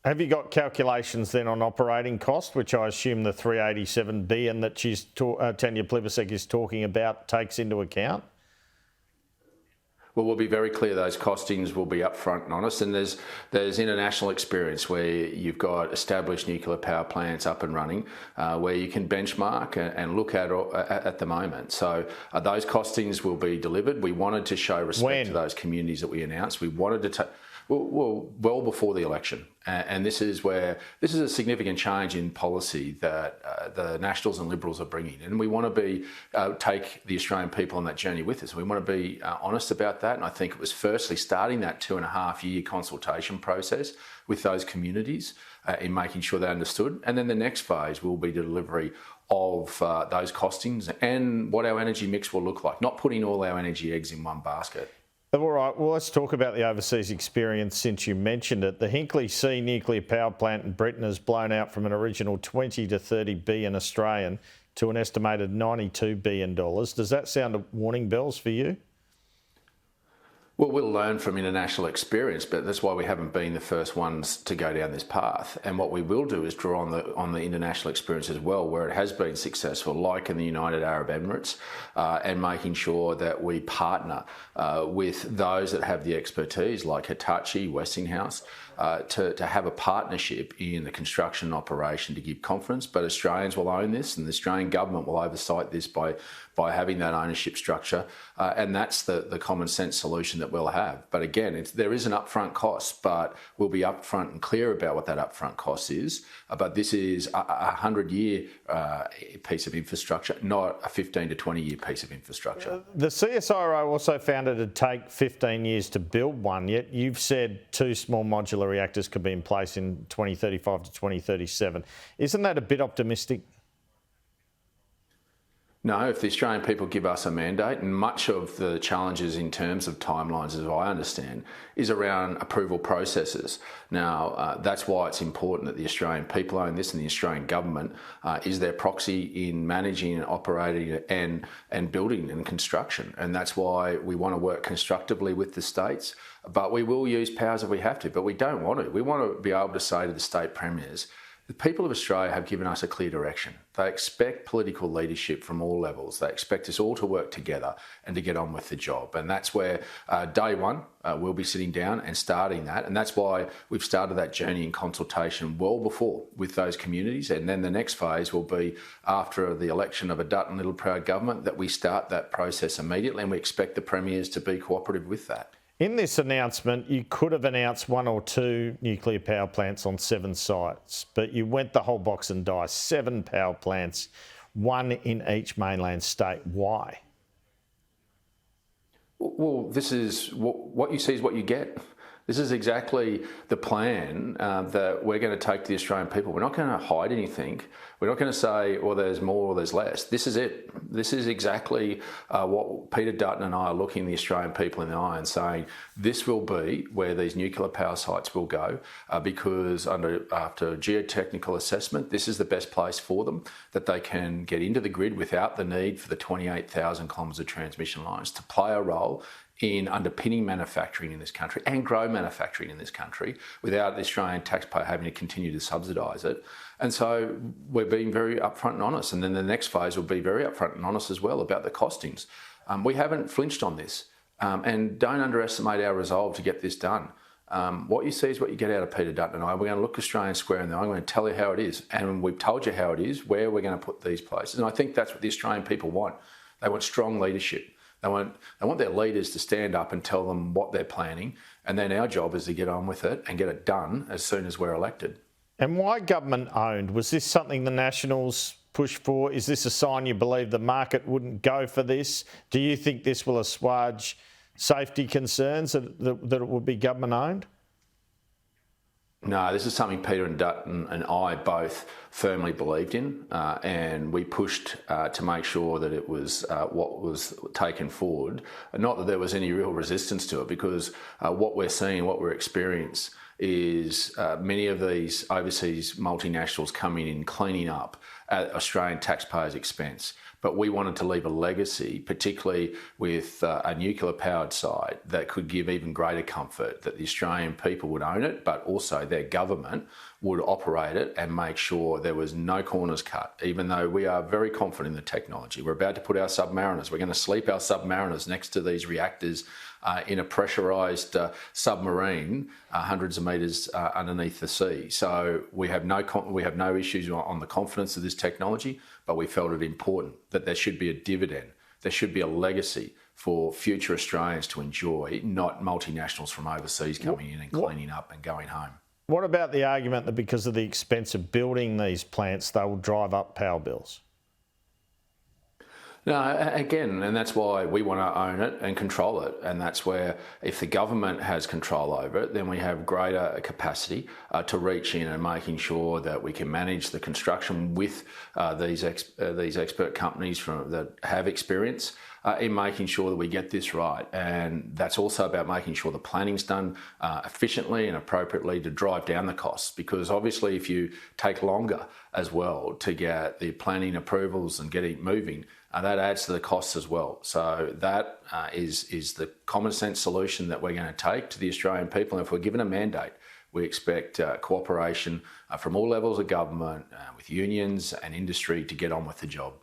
Have you got calculations then on operating cost, which I assume the 387 billion that Tanya Plibersek is talking about takes into account? Well, we'll be very clear those costings will be upfront and honest, and there's international experience where you've got established nuclear power plants up and running, where you can benchmark and look at the moment. So those costings will be delivered. We wanted to show respect to those communities that we announced. We wanted to take... Well before the election. And this is a significant change in policy that the Nationals and Liberals are bringing. And we want to take the Australian people on that journey with us. We want to be honest about that. And I think it was firstly starting that 2.5-year consultation process with those communities in making sure they understood. And then the next phase will be the delivery of those costings and what our energy mix will look like, not putting all our energy eggs in one basket. All right, well, let's talk about the overseas experience since you mentioned it. The Hinkley C nuclear power plant in Britain has blown out from an original 20 to 30 billion Australian to an estimated $92 billion. Does that sound warning bells for you? Well, we'll learn from international experience, but that's why we haven't been the first ones to go down this path. And what we will do is draw on the international experience as well, where it has been successful, like in the United Arab Emirates, and making sure that we partner with those that have the expertise, like Hitachi, Westinghouse, to have a partnership in the construction operation to give confidence. But Australians will own this, and the Australian government will oversight this by having that ownership structure, and that's the common sense solution that we'll have. But again, there is an upfront cost, but we'll be upfront and clear about what that upfront cost is. But this is a 100-year piece of infrastructure, not a 15 to 20-year piece of infrastructure. The CSIRO also found it'd take 15 years to build one, yet you've said 2 small modular reactors could be in place in 2035 to 2037. Isn't that a bit optimistic? No, if the Australian people give us a mandate, and much of the challenges in terms of timelines, as I understand, is around approval processes. Now, that's why it's important that the Australian people own this, and the Australian government is their proxy in managing and operating and building and construction. And that's why we want to work constructively with the states, but we will use powers if we have to, but we don't want to. We want to be able to say to the state premiers, the people of Australia have given us a clear direction. They expect political leadership from all levels. They expect us all to work together and to get on with the job. And that's where day one, we'll be sitting down and starting that. And that's why we've started that journey in consultation well before with those communities. And then the next phase will be after the election of a Dutton and Littleproud government, that we start that process immediately. And we expect the premiers to be cooperative with that. In this announcement, you could have announced 1 or 2 nuclear power plants on 7 sites, but you went the whole box and dice, 7 power plants, 1 in each mainland state. Why? Well, this is what you see is what you get. This is exactly the plan that we're going to take to the Australian people. We're not going to hide anything. We're not going to say, well, there's more or there's less. This is it. This is exactly what Peter Dutton and I are looking the Australian people in the eye and saying, this will be where these nuclear power sites will go because after geotechnical assessment, this is the best place for them, that they can get into the grid without the need for the 28,000 kilometres of transmission lines to play a role in underpinning manufacturing in this country and grow manufacturing in this country without the Australian taxpayer having to continue to subsidise it. And so we're being very upfront and honest. And then the next phase will be very upfront and honest as well about the costings. We haven't flinched on this. And don't underestimate our resolve to get this done. What you see is what you get out of Peter Dutton and I. We're going to look Australian square in the eye. I'm going to tell you how it is. And we've told you how it is, where we're going to put these places. And I think that's what the Australian people want. They want strong leadership. They want their leaders to stand up and tell them what they're planning, and then our job is to get on with it and get it done as soon as we're elected. And why government owned? Was this something the Nationals pushed for? Is this a sign you believe the market wouldn't go for this? Do you think this will assuage safety concerns that it would be government owned? No, this is something Peter and Dutton and I both firmly believed in, and we pushed to make sure that it was what was taken forward. Not that there was any real resistance to it, because what we're seeing, what we're experiencing is many of these overseas multinationals coming in cleaning up at Australian taxpayers' expense. but we wanted to leave a legacy, particularly with a nuclear-powered site, that could give even greater comfort that the Australian people would own it, but also their government would operate it and make sure there was no corners cut, even though we are very confident in the technology. We're about to put our submariners, we're going to sleep our submariners next to these reactors in a pressurised submarine hundreds of metres underneath the sea. So we have no issues on the confidence of this technology, but we felt it important that there should be a dividend, there should be a legacy for future Australians to enjoy, not multinationals from overseas coming in and cleaning up and going home. What about the argument that because of the expense of building these plants, they will drive up power bills? No, again, and that's why we want to own it and control it. And that's where, if the government has control over it, then we have greater capacity to reach in and making sure that we can manage the construction with these expert companies that have experience in making sure that we get this right. And that's also about making sure the planning's done efficiently and appropriately to drive down the costs. Because obviously, if you take longer as well to get the planning approvals and get it moving, that adds to the costs as well. So that is the common sense solution that we're going to take to the Australian people. And if we're given a mandate, we expect cooperation from all levels of government, with unions and industry, to get on with the job.